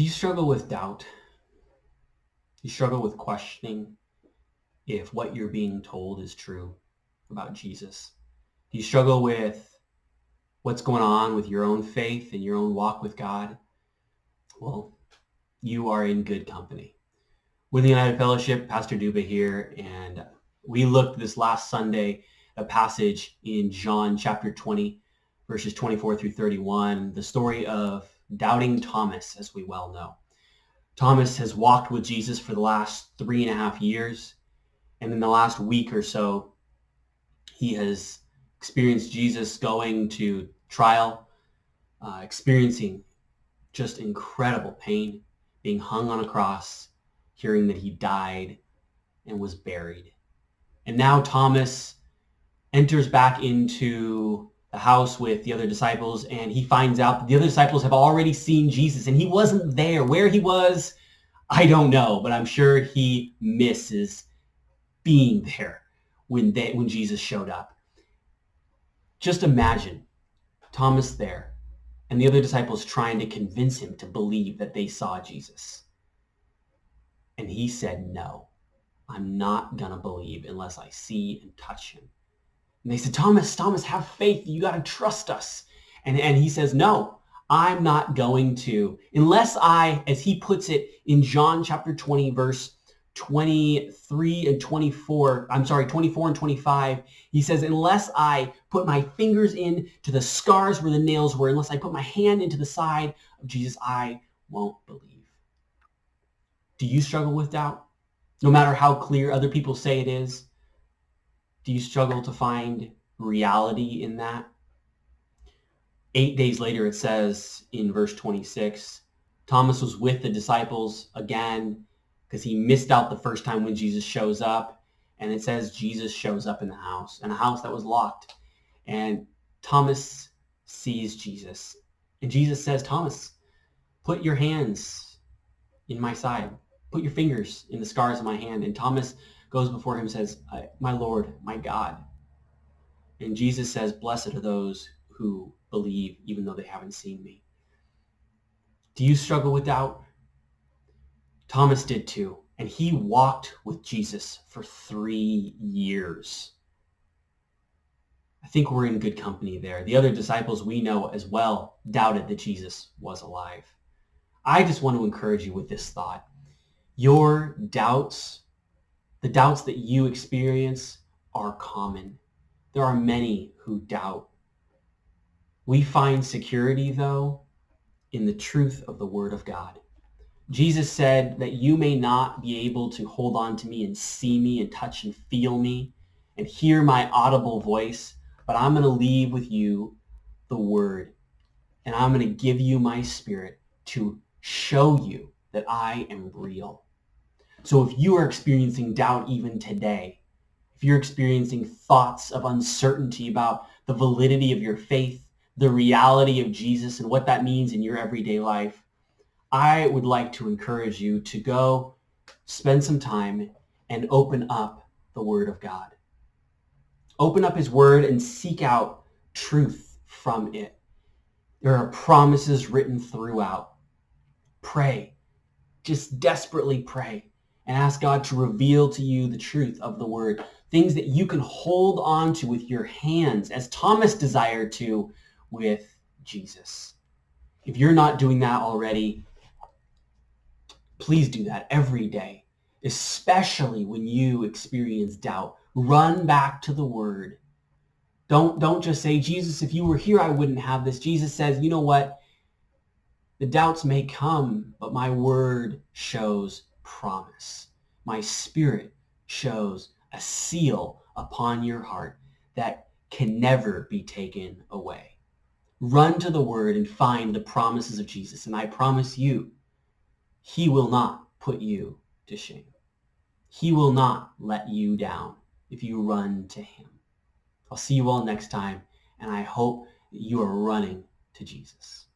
Do you struggle with doubt? Do you struggle with questioning if what you're being told is true about Jesus? Do you struggle with what's going on with your own faith and your own walk with God? Well, you are in good company. With the United Fellowship, Pastor Dooba here, and we looked this last Sunday a passage in John chapter 20, verses 24 through 31, the story of doubting Thomas, as we well know. Thomas has walked with Jesus for the last 3.5 years, and in the last week or so, he has experienced Jesus going to trial, experiencing just incredible pain, being hung on a cross, hearing that he died and was buried. And now Thomas enters back into the house with the other disciples, and he finds out that the other disciples have already seen Jesus, and he wasn't there. Where he was, I don't know, but I'm sure he misses being there when Jesus showed up. Just imagine Thomas there and the other disciples trying to convince him to believe that they saw Jesus. And he said, no, I'm not going to believe unless I see and touch him. And they said, Thomas, have faith. You got to trust us. And he says, no, I'm not going to, unless I, as he puts it in John chapter 20, verse 23 and 24, 24 and 25, he says, unless I put my fingers into the scars where the nails were, unless I put my hand into the side of Jesus, I won't believe. Do you struggle with doubt? No matter how clear other people say it is, do you struggle to find reality in that? 8 days later, it says in verse 26, Thomas was with the disciples again because he missed out the first time when Jesus shows up. And it says Jesus shows up in a house that was locked. And Thomas sees Jesus. And Jesus says, Thomas, put your hands in my side. Put your fingers in the scars of my hand. And Thomas goes before him and says, my Lord, my God. And Jesus says, blessed are those who believe even though they haven't seen me. Do you struggle with doubt? Thomas did too. And he walked with Jesus for 3 years. I think we're in good company there. The other disciples we know as well doubted that Jesus was alive. I just want to encourage you with this thought. Your doubts, the doubts that you experience, are common. There are many who doubt. We find security, though, in the truth of the Word of God. Jesus said that you may not be able to hold on to me and see me and touch and feel me and hear my audible voice, but I'm going to leave with you the Word, and I'm going to give you my Spirit to show you that I am real. So if you are experiencing doubt even today, if you're experiencing thoughts of uncertainty about the validity of your faith, the reality of Jesus and what that means in your everyday life, I would like to encourage you to go spend some time and open up the Word of God. Open up His Word and seek out truth from it. There are promises written throughout. Pray. Just desperately pray and ask God to reveal to you the truth of the Word. Things that you can hold on to with your hands, as Thomas desired to with Jesus. If you're not doing that already, please do that every day, especially when you experience doubt. Run back to the Word. Don't just say, Jesus, if you were here, I wouldn't have this. Jesus says, you know what? The doubts may come, but my Word shows promise. My Spirit shows a seal upon your heart that can never be taken away. Run to the Word and find the promises of Jesus. And I promise you, He will not put you to shame. He will not let you down if you run to Him. I'll see you all next time, and I hope that you are running to Jesus.